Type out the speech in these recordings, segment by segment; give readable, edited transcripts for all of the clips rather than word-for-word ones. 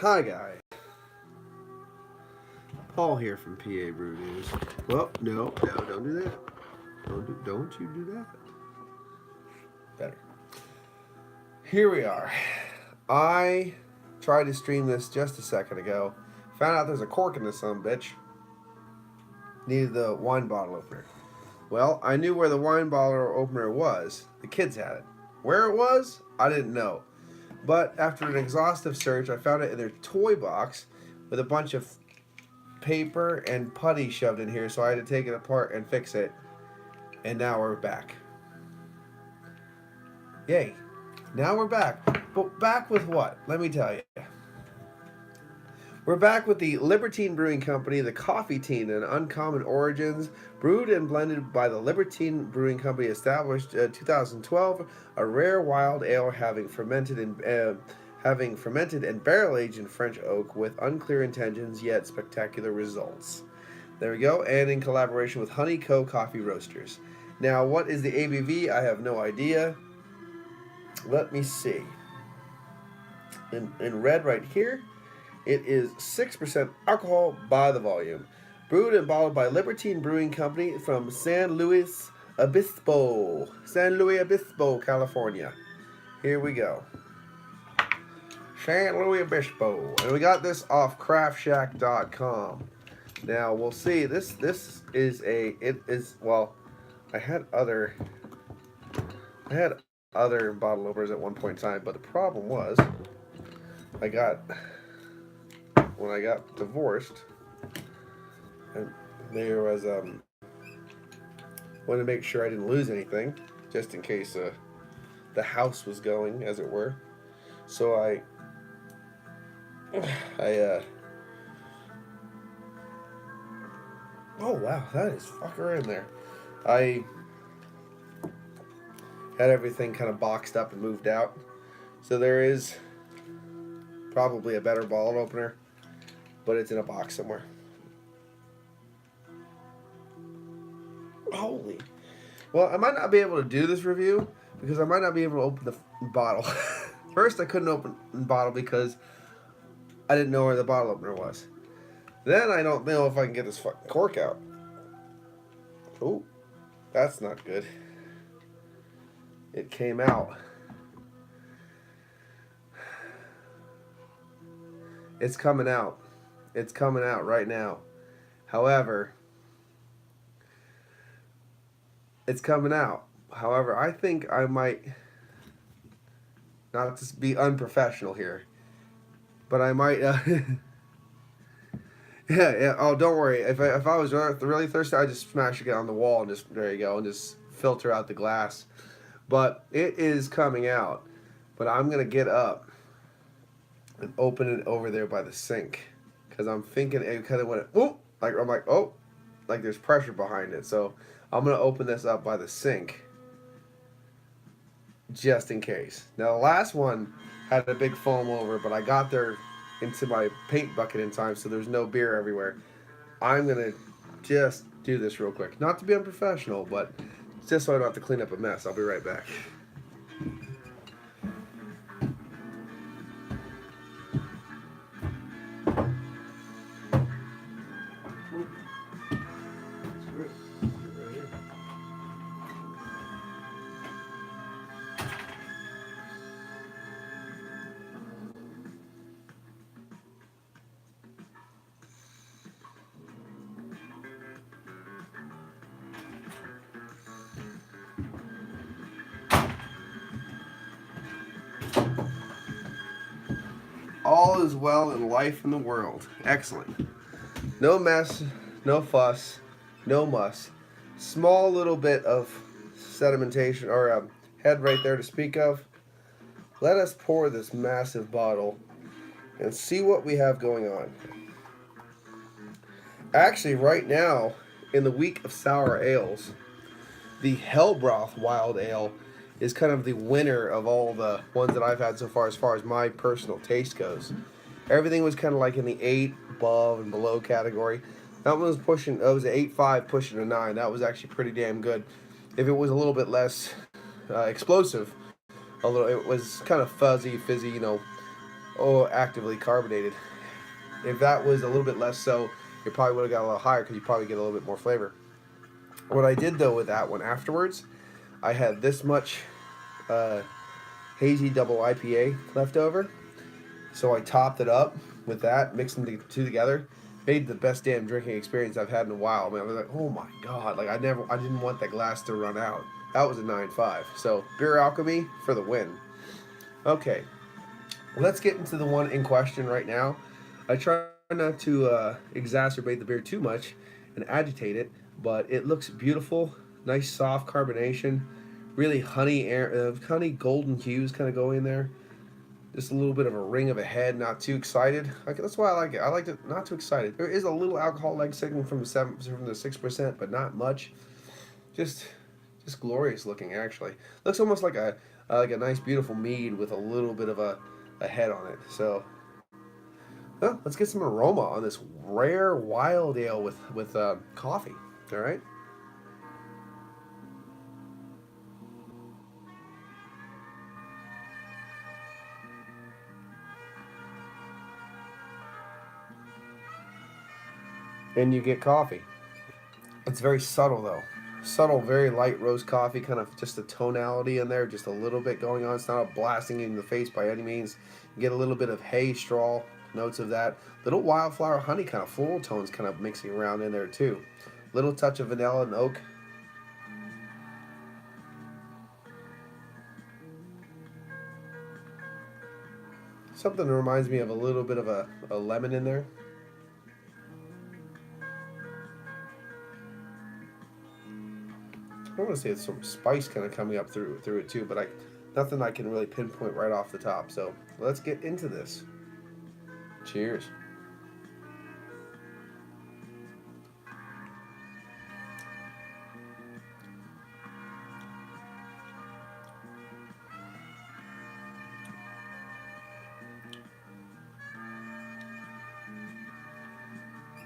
Hi guys, Paul here from PABrewNews. Well, no, don't do that. Don't you do that. Better. Here we are. I tried to stream this just a second ago. Found out there's a cork in this son bitch. Needed the wine bottle opener. Well, I knew where the wine bottle opener was. The kids had it. Where it was, I didn't know. But after an exhaustive search, I found it in their toy box with a bunch of paper and putty shoved in here, so I had to take it apart and fix it. And now we're back. Yay. Now we're back. But back with what? Let me tell you. We're back with the Libertine Brewing Company, the Coffeetine, an uncommon origins, brewed and blended by the Libertine Brewing Company, established 2012, a rare wild ale having fermented and barrel aged in French oak with unclear intentions yet spectacular results. There we go, and in collaboration with Honey Co. Coffee Roasters. Now, what is the ABV? I have no idea. Let me see. In red right here, it is 6% alcohol by the volume. Brewed and bottled by Libertine Brewing Company from San Luis Obispo, California. Here we go. San Luis Obispo. And we got this off craftshack.com. Now, we'll see. This is well, I had other bottle openers at one point in time, but the problem was when I got divorced, and there was wanted to make sure I didn't lose anything, just in case the house was going, as it were. So I oh wow, that is fucker in there. I had everything kind of boxed up and moved out, so there is probably a better bottle opener, but it's in a box somewhere. Holy. Well, I might not be able to do this review because I might not be able to open the bottle. First, I couldn't open the bottle because I didn't know where the bottle opener was. Then I don't know if I can get this fucking cork out. Oh, that's not good. It came out. It's coming out. It's coming out right now. However, it's coming out. However, I think I might, not to be unprofessional here, but I might, yeah. Oh, don't worry. If I was really thirsty, I'd just smash it on the wall and just, there you go, and just filter out the glass. But it is coming out. But I'm going to get up and open it over there by the sink. Because I'm thinking it kind of went, oh, I'm like, oh, like there's pressure behind it. So I'm going to open this up by the sink. Just in case. Now the last one had a big foam over, but I got there into my paint bucket in time, so there's no beer everywhere. I'm going to just do this real quick. Not to be unprofessional, but just so I don't have to clean up a mess. I'll be right back. All is well in life in the world. Excellent. No mess, no fuss, no muss. Small little bit of sedimentation or head right there to speak of. Let us pour this massive bottle and see what we have going on. Actually, right now, in the week of sour ales, the Hellbroth Wild Ale is kind of the winner of all the ones that I've had so far as my personal taste goes. Everything was kind of like in the 8 above and below category. That one was pushing, it was an 8.5 pushing a 9. That was actually pretty damn good. If it was a little bit less explosive, although it was kind of fuzzy, fizzy, you know, actively carbonated. If that was a little bit less so, it probably would have got a little higher because you probably get a little bit more flavor. What I did though with that one afterwards, I had this much uh, hazy double IPA left over, so I topped it up with that, mixed them two together. Made the best damn drinking experience I've had in a while. Man, I was like, oh my god, like I didn't want that glass to run out. That was a 9.5. So Beer Alchemy for the win. Okay, let's get into the one in question right now. I try not to exacerbate the beer too much and agitate it, but it looks beautiful. Nice soft carbonation, really honey golden hues kind of go in there. Just a little bit of a ring of a head, not too excited. That's why I like it. I like it not too excited. There is a little alcohol like signal from the 6%, but not much. Just just glorious looking actually. Looks almost like a nice beautiful mead with a little bit of a head on it. So well, let's get some aroma on this rare wild ale with coffee. All right. And you get coffee. It's very subtle though. Subtle, very light roast coffee, kind of just a tonality in there, just a little bit going on. It's not a blasting in the face by any means. You get a little bit of hay straw notes of that. Little wildflower honey kind of floral tones kind of mixing around in there too. Little touch of vanilla and oak. Something that reminds me of a little bit of a lemon in there. I want to say it's some spice kind of coming up through it too, but nothing I can really pinpoint right off the top. So let's get into this. Cheers.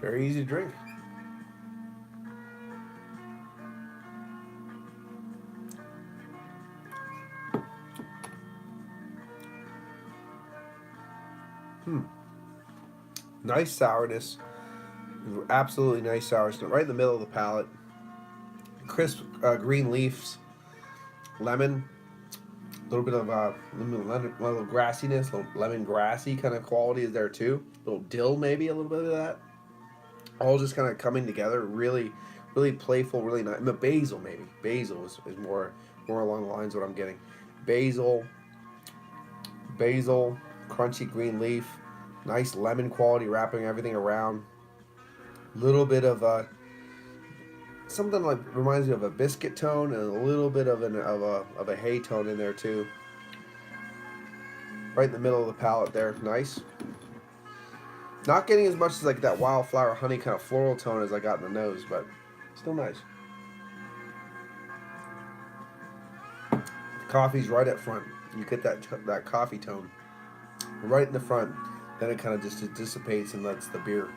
Very easy to drink. Nice sourness. Absolutely nice sourness. Right in the middle of the palate. Crisp green leaves. Lemon. A little bit of little grassiness. A little lemon grassy kind of quality is there too. A little dill maybe, a little bit of that. All just kind of coming together. Really, really playful. Really nice. Basil maybe. Basil is more along the lines of what I'm getting. Basil. Basil. Crunchy green leaf. Nice lemon quality wrapping everything around. Little bit of something like reminds me of a biscuit tone and a little bit of a hay tone in there too. Right in the middle of the palate there, nice. Not getting as much as like that wildflower honey kind of floral tone as I got in the nose, but still nice. The coffee's right up front. You get that coffee tone right in the front. Then it kind of just dissipates and lets the beer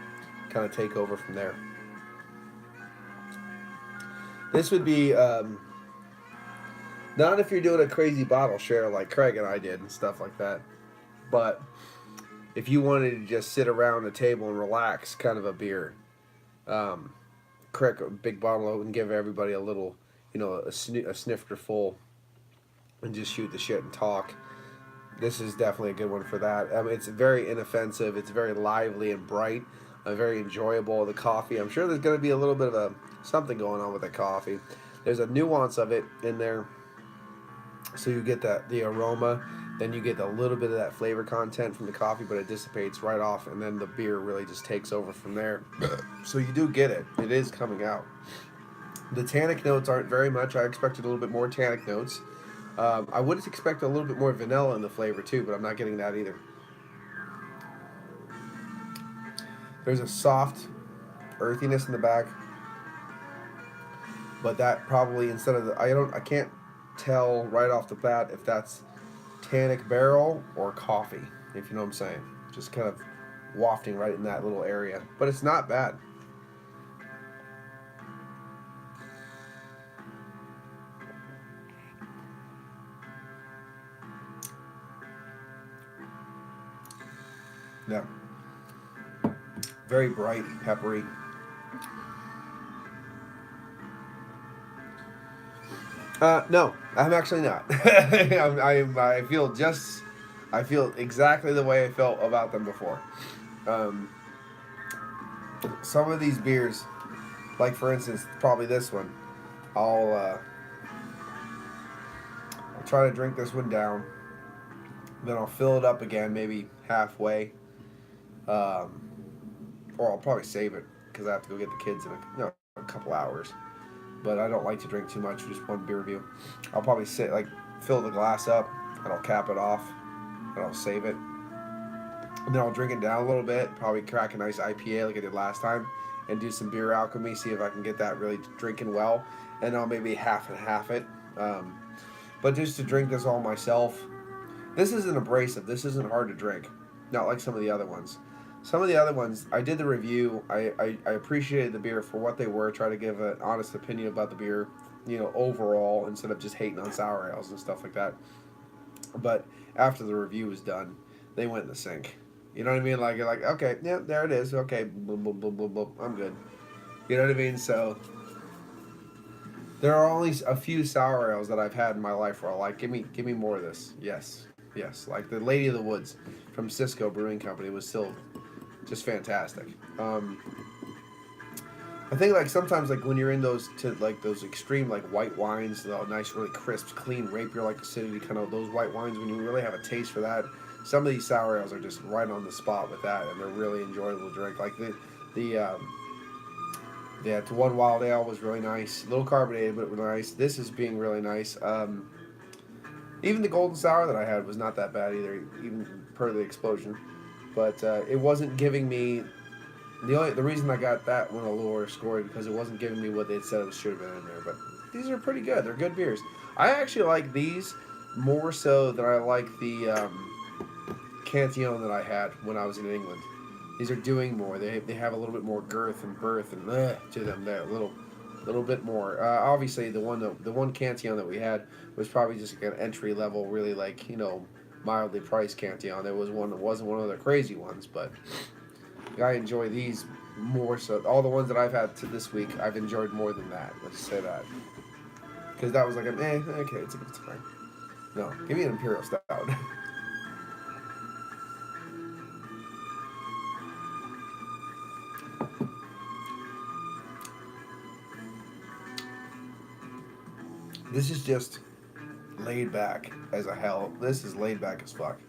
kind of take over from there. This would be not if you're doing a crazy bottle share like Craig and I did and stuff like that, but if you wanted to just sit around a table and relax, kind of a beer. Crack a big bottle open and give everybody a little, a snifter full, and just shoot the shit and talk. This is definitely a good one for that. It's very inoffensive. It's very lively and bright. Very enjoyable. The coffee, I'm sure there's going to be a little bit of something going on with the coffee. There's a nuance of it in there. So you get the aroma, then you get a little bit of that flavor content from the coffee, but it dissipates right off, and then the beer really just takes over from there. So you do get it. It is coming out. The tannic notes aren't very much. I expected a little bit more tannic notes. I would expect a little bit more vanilla in the flavor too, but I'm not getting that either. There's a soft earthiness in the back, but that probably instead of I can't tell right off the bat if that's tannic barrel or coffee, if you know what I'm saying. Just kind of wafting right in that little area, but it's not bad. Yeah. Very bright, peppery. No, I'm actually not. I feel exactly the way I felt about them before. Um, some of these beers, like for instance, probably this one, I'll I'll try to drink this one down, then I'll fill it up again, maybe halfway, um, or I'll probably save it because I have to go get the kids in a couple hours. But I don't like to drink too much for just one beer review. I'll probably fill the glass up and I'll cap it off and I'll save it. And then I'll drink it down a little bit, probably crack a nice IPA like I did last time, and do some beer alchemy, see if I can get that really drinking well. And I'll maybe half and half it. But just to drink this all myself, this isn't abrasive. This isn't hard to drink. Not like some of the other ones. Some of the other ones, I did the review. I appreciated the beer for what they were, try to give an honest opinion about the beer, overall, instead of just hating on sour ales and stuff like that. But after the review was done, they went in the sink. You know what I mean? Like, you're like, okay, yeah, there it is. Okay, boom, boom, boom, boom, boom. I'm good. You know what I mean? So there are only a few sour ales that I've had in my life where I'm like, give me more of this. Yes, yes. Like the Lady of the Woods from Cisco Brewing Company was still just fantastic. I think like sometimes like when you're in those extreme like white wines, the nice really crisp, clean rapier like acidity kind of those white wines, when you really have a taste for that, some of these sour ales are just right on the spot with that, and they're really enjoyable to drink. Like the One Wild Ale was really nice, a little carbonated but nice. This is being really nice. Even the Golden Sour that I had was not that bad either, even per the explosion. But it wasn't giving me the reason I got that one a lower score because it wasn't giving me what they said it should have been in there. But these are pretty good. They're good beers. I actually like these more so than I like the Cantillon that I had when I was in England. These are doing more. They have a little bit more girth and birth and to them there, a little bit more. Obviously, the one Cantillon that we had was probably just like an entry level, really like mildly priced Cantillon. There was one that wasn't one of the crazy ones, but I enjoy these more so. All the ones that I've had to this week, I've enjoyed more than that. Let's say that, because that was like okay, it's fine. No, give me an Imperial Stout. This is just laid back as a hell. This is laid back as fuck.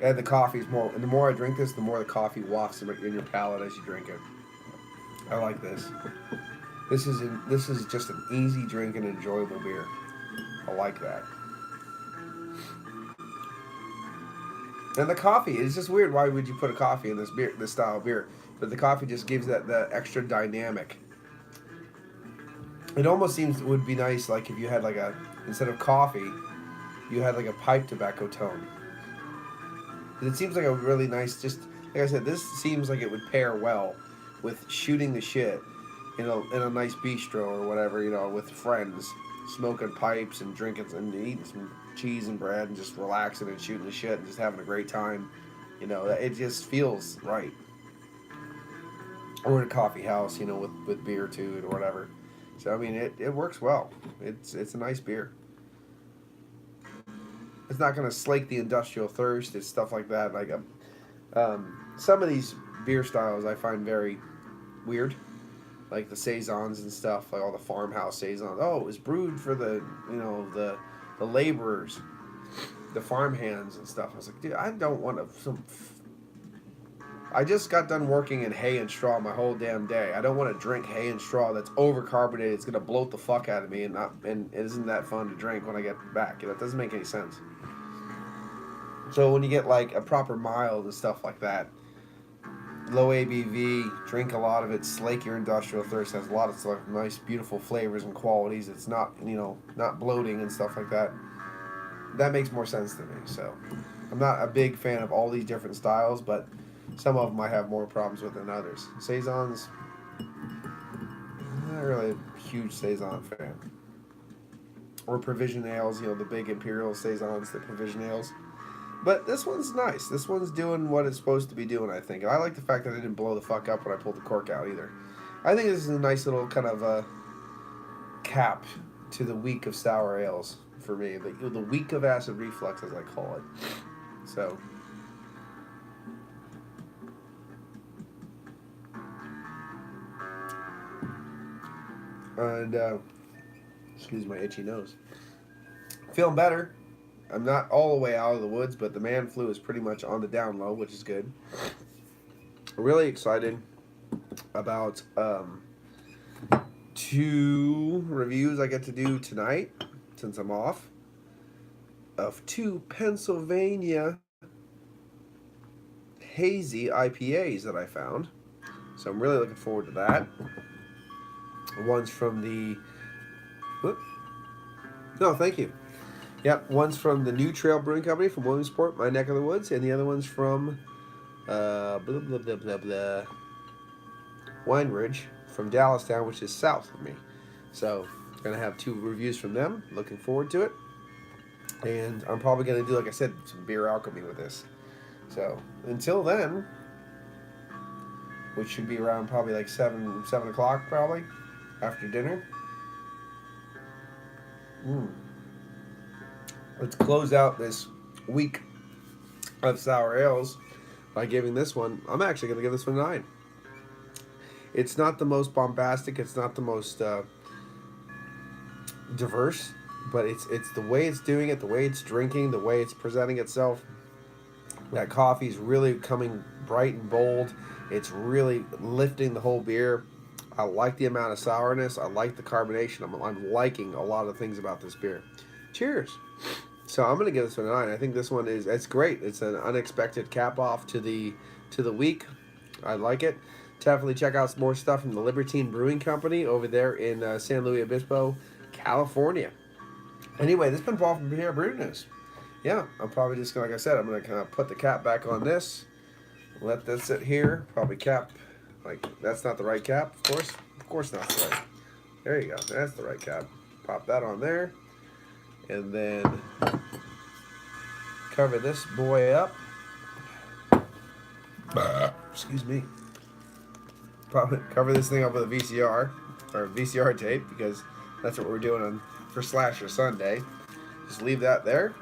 And the coffee's more. And the more I drink this, the more the coffee wafts in your palate as you drink it. I like this. This is just an easy drink and enjoyable beer. I like that. And the coffee is just weird. Why would you put a coffee in this style of beer? But the coffee just gives that extra dynamic. It almost seems it would be nice, like if you had instead of coffee, you had like a pipe tobacco tone. It seems like a really nice, just like I said, this seems like it would pair well with shooting the shit in a nice bistro or whatever, with friends, smoking pipes and drinking and eating some cheese and bread and just relaxing and shooting the shit and just having a great time. It just feels right. Or in a coffee house, with beer to it or whatever. So I mean, it works well. It's a nice beer. It's not going to slake the industrial thirst. It's stuff like that. Like some of these beer styles I find very weird, like the saisons and stuff, like all the farmhouse saisons. Oh, it was brewed for the the laborers, the farm hands and stuff. I was like, dude, I don't want I just got done working in hay and straw my whole damn day. I don't want to drink hay and straw that's overcarbonated. It's gonna bloat the fuck out of me, and it isn't that fun to drink when I get back. It doesn't make any sense. So when you get like a proper mild and stuff like that, low ABV, drink a lot of it, slake your industrial thirst, has a lot of stuff, nice, beautiful flavors and qualities. It's not not bloating and stuff like that. That makes more sense to me. So I'm not a big fan of all these different styles, but some of them I have more problems with than others. Saisons, I'm not really a huge Saison fan. Or Provision ales, the big Imperial Saisons, the Provision ales. But this one's nice. This one's doing what it's supposed to be doing, I think. And I like the fact that I didn't blow the fuck up when I pulled the cork out either. I think this is a nice little kind of cap to the week of sour ales for me. The week of acid reflux, as I call it. So. And, excuse my itchy nose. Feeling better. I'm not all the way out of the woods, but the man flu is pretty much on the down low, which is good. Really excited about 2 reviews I get to do tonight, since I'm off, of 2 Pennsylvania hazy IPAs that I found. So I'm really looking forward to that. One's from the... Whoop. No, thank you. Yep, one's from the New Trail Brewing Company from Williamsport, my neck of the woods, and the other one's from Wine Ridge from Dallastown, which is south of me. So, gonna have 2 reviews from them. Looking forward to it. And I'm probably gonna do, like I said, some beer alchemy with this. So, until then, which should be around probably like 7 o'clock probably, after dinner. Let's close out this week of sour ales by giving this one, I'm actually going to give this one a 9. It's not the most bombastic, it's not the most diverse, but it's the way it's doing it, the way it's drinking, the way it's presenting itself. That coffee's really coming bright and bold. It's really lifting the whole beer. I like the amount of sourness. I like the carbonation. I'm liking a lot of things about this beer. Cheers. So I'm going to give this one a 9. I think this one it's great. It's an unexpected cap off to the week. I like it. Definitely check out some more stuff from the Libertine Brewing Company over there in San Luis Obispo, California. Anyway, this has been Paul from PABrewNews. Yeah, I'm probably just going to, like I said, I'm going to kind of put the cap back on this. Let this sit here. Probably cap, like, that's not the right cap, of course. Of course not the right. There you go. That's the right cap. Pop that on there. And then cover this boy up. Excuse me. Probably cover this thing up with a VCR or VCR tape, because that's what we're doing for Slasher Sunday. Just leave that there,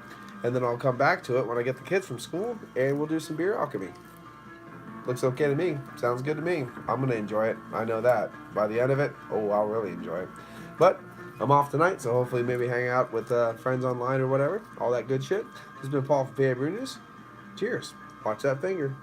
and then I'll come back to it when I get the kids from school, and we'll do some beer alchemy. Looks okay to me. Sounds good to me. I'm gonna enjoy it. I know that. By the end of it, oh, I'll really enjoy it. But I'm off tonight, so hopefully maybe hang out with friends online or whatever. All that good shit. This has been Paul from PABrewNews. Cheers. Watch that finger.